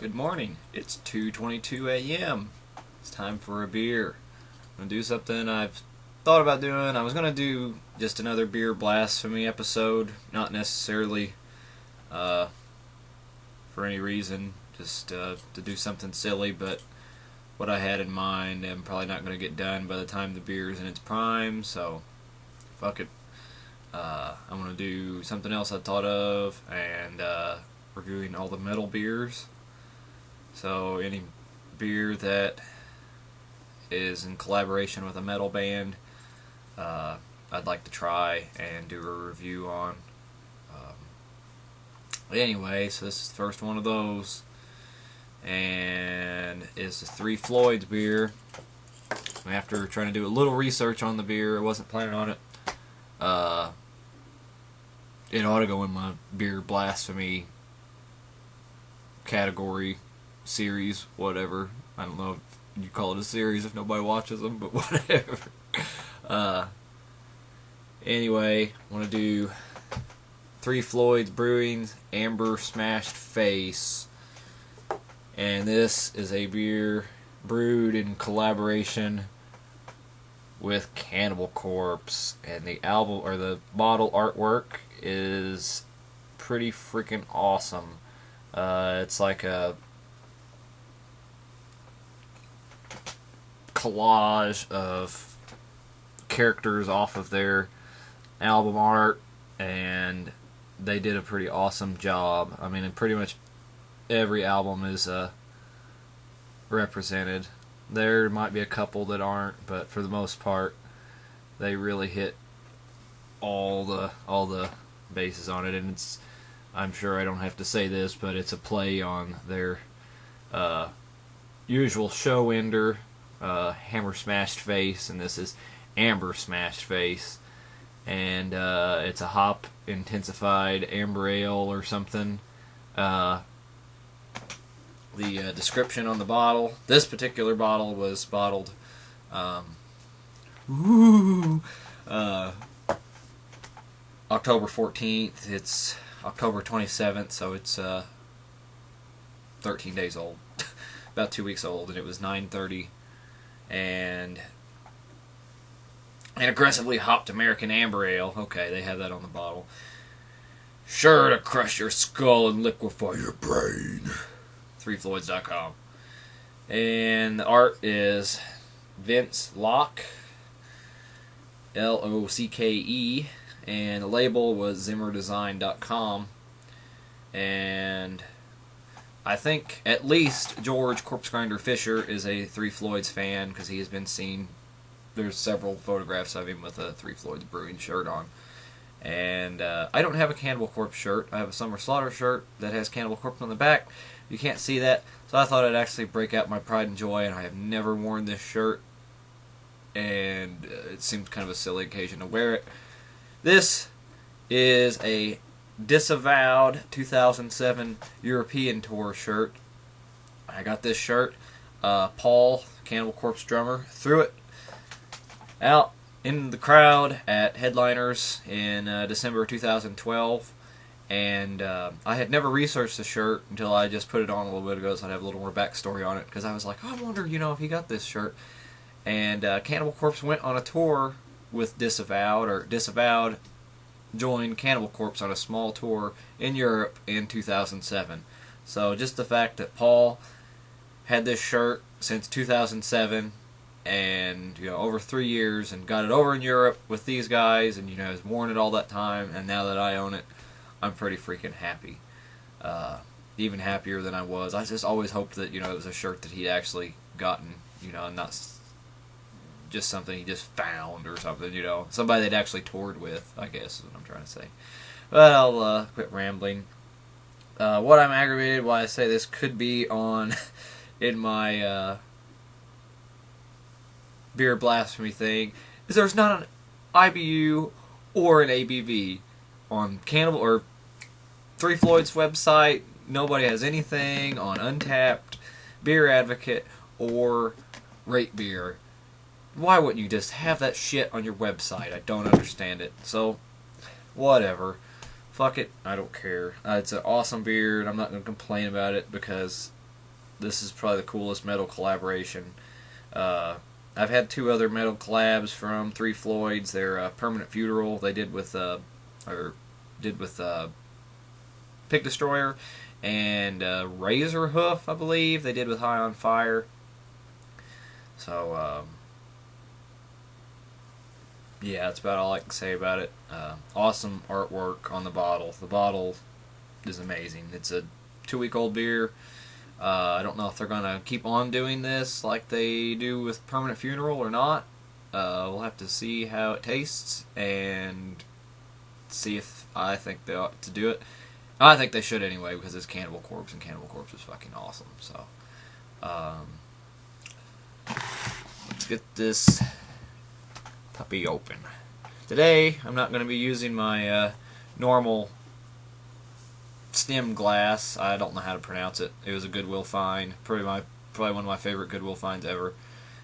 Good morning. It's 2:22 a.m. It's time for a beer. I'm going to do something I've thought about doing. I was going to do just another beer blasphemy episode, not necessarily for any reason, just to do something silly, but what I had in mind I'm probably not going to get done by the time the beer is in its prime, so fuck it. I'm going to do something else I thought of, and reviewing all the metal beers. So any beer that is in collaboration with a metal band, I'd like to try and do a review on. Anyway, so this is the first one of those, and it's the Three Floyds beer. After trying to do a little research on the beer, I wasn't planning on it. It ought to go in my beer blasphemy category, series, whatever. I don't know if you call it a series if nobody watches them, but whatever. Anyway, I want to do Three Floyds Brewing's Amber Smashed Face. And this is a beer brewed in collaboration with Cannibal Corpse, and the album or the bottle artwork is pretty freaking awesome. It's like a collage of characters off of their album art, and they did a pretty awesome job. I mean, pretty much every album is represented. There might be a couple that aren't, but for the most part, they really hit all the bases on it. And it's, I'm sure I don't have to say this, but it's a play on their usual show ender, Hammer Smashed Face, and this is Amber Smashed Face. And it's a hop intensified amber ale or something. The description on the bottle, this particular bottle was bottled October 14th. It's October 27th, so it's 13 days old. About 2 weeks old, and it was 9:30. And an aggressively hopped American amber ale. Okay, they have that on the bottle. Sure to crush your skull and liquefy your brain. threefloyds.com. And the art is Vince Locke, Locke, and the label was zimmerdesign.com. And I think at least George Corpse Grinder Fisher is a Three Floyds fan, because he has been seen. There's several photographs of him with a Three Floyds Brewing shirt on. And I don't have a Cannibal Corpse shirt. I have a Summer Slaughter shirt that has Cannibal Corpse on the back. You can't see that, so I thought I'd actually break out my pride and joy, and I have never worn this shirt, and it seemed kind of a silly occasion to wear it. This is a disavowed 2007 European Tour shirt. I got this shirt. Paul, Cannibal Corpse drummer, threw it out in the crowd at Headliners in December 2012. And I had never researched the shirt until I just put it on a little bit ago, so I'd have a little more backstory on it, because I was like, I wonder, if he got this shirt. And Cannibal Corpse went on a tour with Disavowed joined Cannibal Corpse on a small tour in Europe in 2007. So just the fact that Paul had this shirt since 2007, and over 3 years, and got it over in Europe with these guys, and has worn it all that time, and now that I own it, I'm pretty freaking happy. Even happier than I was. I just always hoped that, it was a shirt that he'd actually gotten, and not just something he just found or something, Somebody they'd actually toured with, I guess is what I'm trying to say. But I'll quit rambling. What I'm aggravated why I say this could be on in my beer blasphemy thing is there's not an IBU or an ABV on Cannibal or Three Floyds website. Nobody has anything on Untapped, Beer Advocate, or Rate Beer. Why wouldn't you just have that shit on your website? I don't understand it. So, whatever. Fuck it. I don't care. It's an awesome beer, and I'm not going to complain about it because this is probably the coolest metal collaboration. I've had 2 other metal collabs from 3 Floyds. They're Permanent Funeral they did with Pig Destroyer, and Razor Hoof, I believe, they did with High on Fire. So, yeah, that's about all I can say about it. Awesome artwork on the bottle. The bottle is amazing. It's a 2-week-old beer. I don't know if they're going to keep on doing this like they do with Permanent Funeral or not. We'll have to see how it tastes and see if I think they ought to do it. I think they should anyway, because it's Cannibal Corpse, and Cannibal Corpse is fucking awesome. So, let's get this puppy open. Today, I'm not going to be using my normal stem glass. I don't know how to pronounce it. It was a Goodwill find. Probably one of my favorite Goodwill finds ever.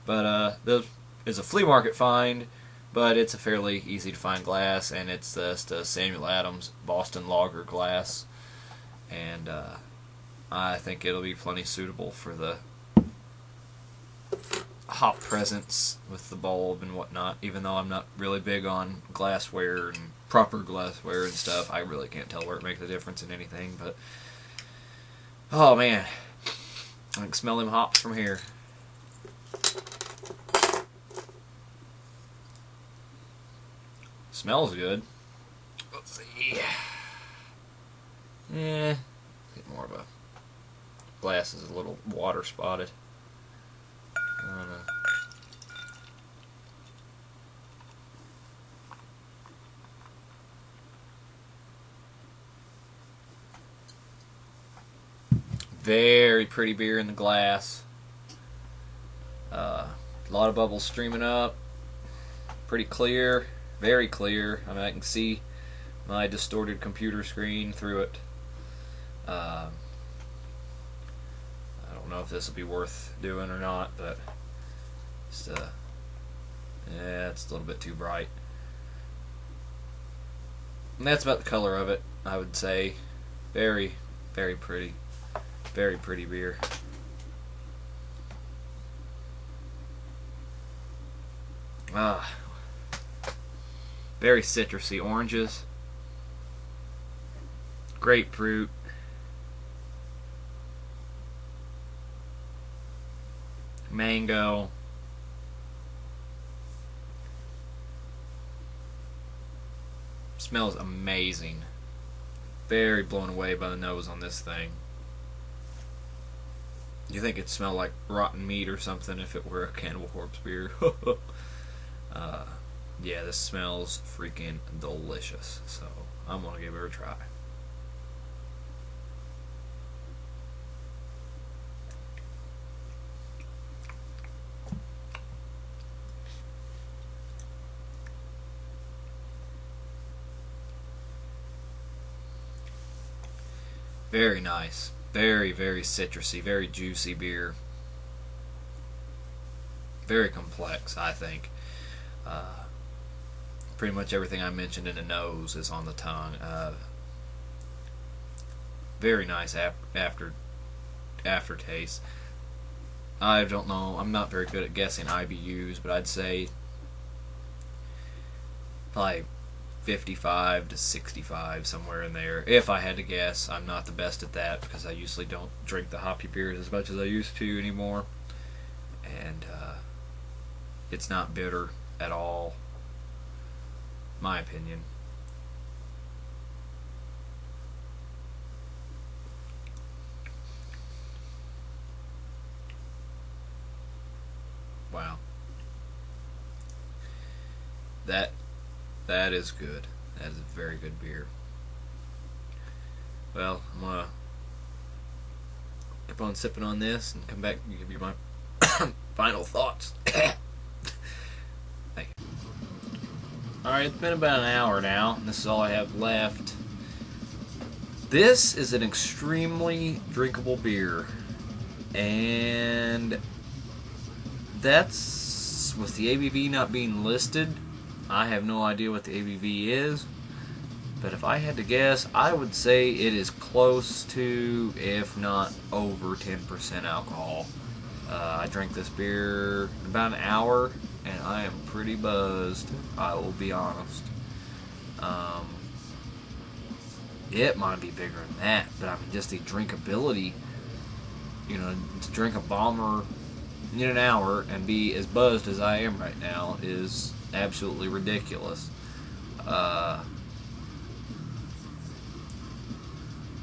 But this is a flea market find, but it's a fairly easy to find glass, and it's just Samuel Adams Boston Lager glass. And I think it'll be plenty suitable for the hop presents with the bulb and whatnot. Even though I'm not really big on glassware and proper glassware and stuff, I really can't tell where it makes a difference in anything. But oh man, I can smell them hops from here. Smells good. Let's see. Yeah, get more of a glass is a little water spotted. Very pretty beer in the glass. A lot of bubbles streaming up. Pretty clear. Very clear. I mean, I can see my distorted computer screen through it. I don't know if this will be worth doing or not, but just, yeah, it's a little bit too bright. And that's about the color of it, I would say. Very, very pretty. Very pretty beer. Very citrusy. Oranges, grapefruit, mango, smells amazing. Very blown away by the nose on this thing. You think it'd smell like rotten meat or something if it were a Cannibal Corpse beer. Yeah, this smells freaking delicious. So I'm gonna give it a try. Very nice. Very, very citrusy, very juicy beer. Very complex, I think. Pretty much everything I mentioned in the nose is on the tongue. Very nice aftertaste. I don't know. I'm not very good at guessing IBUs, but I'd say probably 55 to 65, somewhere in there. If I had to guess, I'm not the best at that because I usually don't drink the hoppy beers as much as I used to anymore. And it's not bitter at all, my opinion. Wow. That is good. That is a very good beer. Well, I'm gonna keep on sipping on this and come back and give you my final thoughts. Thank you. Alright, it's been about an hour now, and this is all I have left. This is an extremely drinkable beer, and that's with the ABV not being listed. I have no idea what the ABV is, But if I had to guess, I would say it is close to, if not over 10% alcohol. I drank this beer about an hour, and I am pretty buzzed, I will be honest. It might be bigger than that, but I mean, just the drinkability, you know, to drink a bomber in an hour and be as buzzed as I am right now is absolutely ridiculous.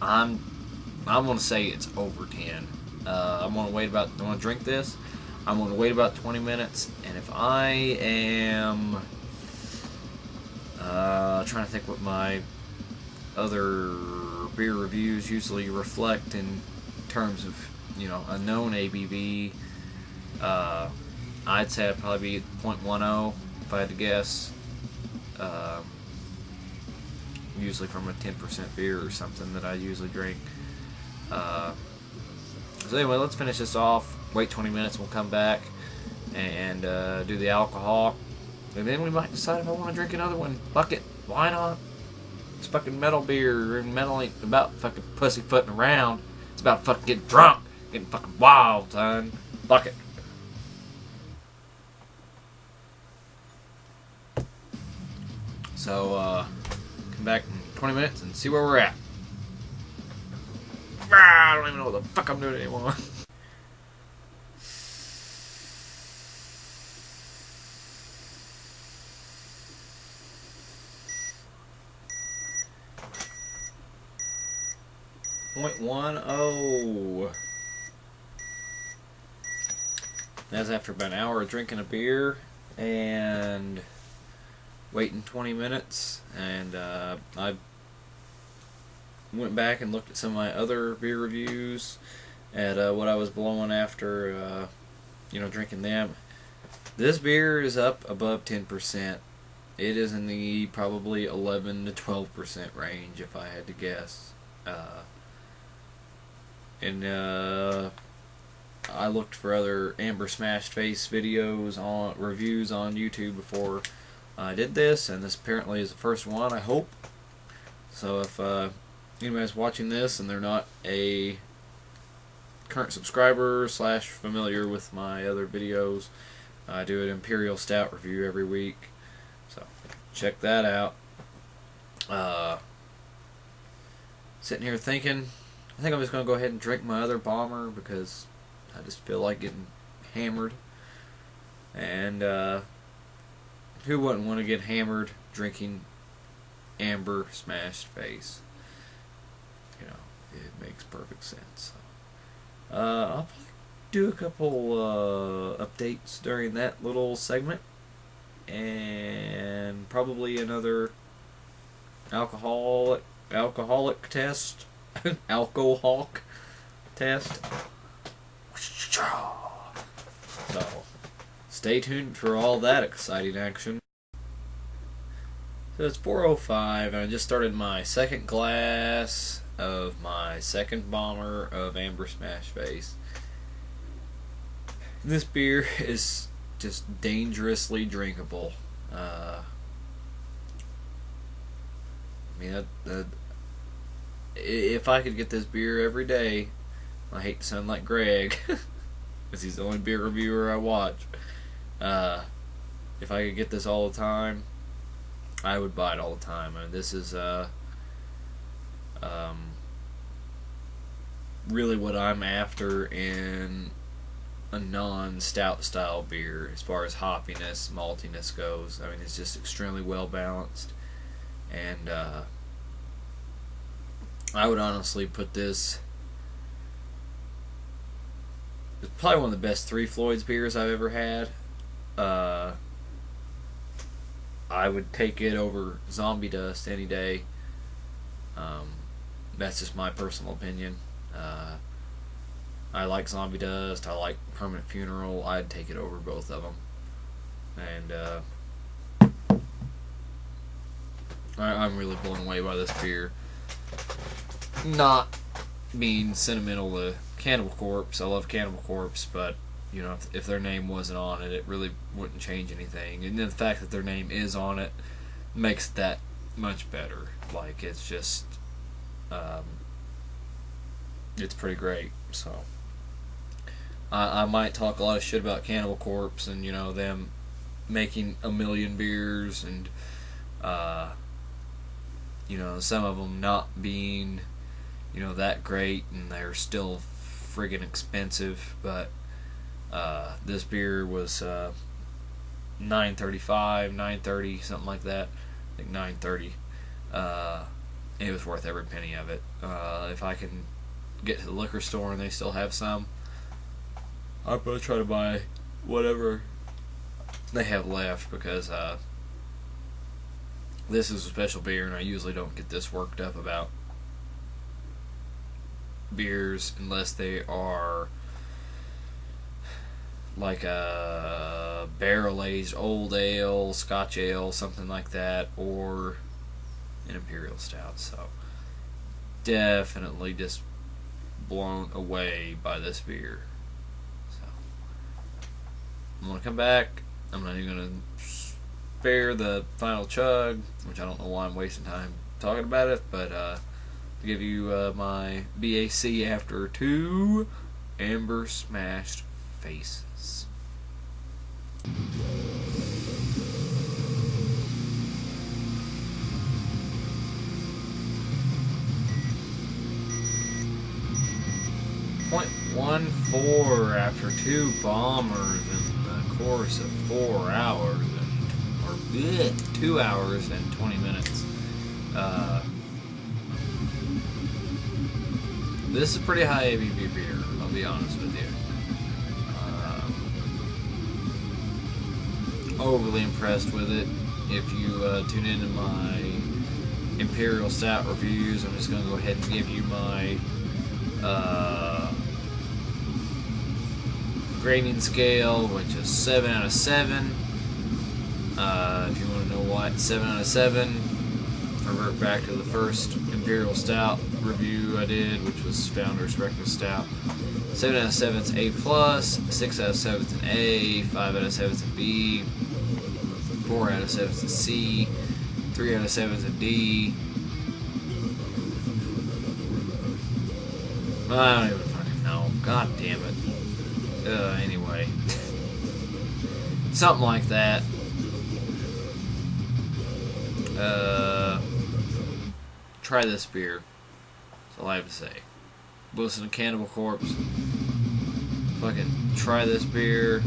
I'm gonna say it's over 10. I'm gonna drink this. I'm gonna wait about 20 minutes, and if I am trying to think what my other beer reviews usually reflect in terms of, you know, a known ABV, I'd say I'd probably be 0.10 if I had to guess. Usually from a 10% beer or something that I usually drink. So anyway, let's finish this off. Wait 20 minutes, we'll come back and do the alcohol. And then we might decide if I want to drink another one. Fuck it, why not? It's fucking metal beer, and metal ain't about fucking pussyfooting around. It's about fucking getting drunk, getting fucking wild, son. Fuck it. So, come back in 20 minutes and see where we're at. I don't even know what the fuck I'm doing anymore. .10. That's after about an hour of drinking a beer and waiting 20 minutes, and I went back and looked at some of my other beer reviews at what I was blowing after drinking them. This beer is up above 10%. It is in the probably 11 to 12% range if I had to guess. I looked for other Amber Smashed Face reviews on YouTube before I did this, and this apparently is the first one, I hope. So if anybody's watching this and they're not a current subscriber / familiar with my other videos, I do an Imperial Stout review every week, so check that out. Sitting here thinking, I think I'm just going to go ahead and drink my other bomber because I just feel like getting hammered. And who wouldn't want to get hammered drinking Amber Smashed Face? You know, it makes perfect sense. I'll probably do a couple updates during that little segment, and probably another alcoholic test. Alcoholic test. So, stay tuned for all that exciting action. So it's 4:05, and I just started my second glass of my second bomber of Amber Smashed Face. This beer is just dangerously drinkable. I mean, if I could get this beer every day, I hate to sound like Greg, because he's the only beer reviewer I watch. If I could get this all the time, I would buy it all the time. I mean, this is really what I'm after in a non-stout style beer as far as hoppiness, maltiness goes. I mean, it's just extremely well balanced, and I would honestly put this, it's probably one of the best 3 Floyds beers I've ever had. I would take it over Zombie Dust any day. That's just my personal opinion. I like Zombie Dust, I like Permanent Funeral. I'd take it over both of them. And I'm really blown away by this beer. Not being sentimental to Cannibal Corpse, I love Cannibal Corpse, but you know, if their name wasn't on it, it really wouldn't change anything. And the fact that their name is on it makes that much better. Like, it's just, it's pretty great. So I might talk a lot of shit about Cannibal Corpse and, you know, them making a million beers and, you know, some of them not being, you know, that great, and they're still friggin' expensive. But this beer was $9.35, $9.30, something like that. I think $9.30. It was worth every penny of it. If I can get to the liquor store and they still have some, I'm gonna try to buy whatever they have left, because this is a special beer, and I usually don't get this worked up about beers unless they are like a barrel-aged old ale, Scotch ale, something like that, or an imperial stout. So definitely just blown away by this beer. So I'm gonna come back. I'm not even gonna spare the final chug, which I don't know why I'm wasting time talking about it, but to give you my BAC after 2 Amber Smashed Faces. .14 after 2 bombers in the course of 4 hours, or 2 hours and 20 minutes. This is a pretty high ABV beer, I'll be honest with you. Overly impressed with it. If you tune into my Imperial Stout reviews, I'm just going to go ahead and give you my grading scale, which is 7 out of 7. If you want to know why it's 7 out of 7, revert back to the first Imperial Stout review I did, which was Founder's Breakfast Stout. 7 out of 7 is A+, 6 out of 7 is an A, 5 out of 7 is a B, 4 out of 7 is a C, 3 out of 7 is a D. I don't even fucking know. God damn it. Anyway. Something like that. Try this beer. That's all I have to say. Listen to Cannibal Corpse. Fucking try this beer.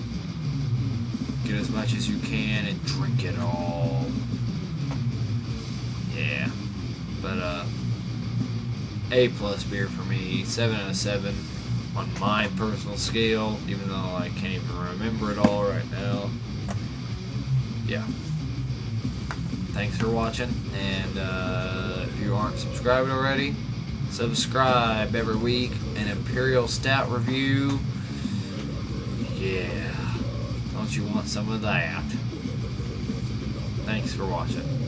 Get as much as you can and drink it all. Yeah. But, A+ beer for me. 7 out of 7 on my personal scale, even though I can't even remember it all right now. Yeah. Thanks for watching, and if you aren't subscribed already, subscribe. Every week an Imperial Stout review. Yeah. Don't you want some of that? Thanks for watching.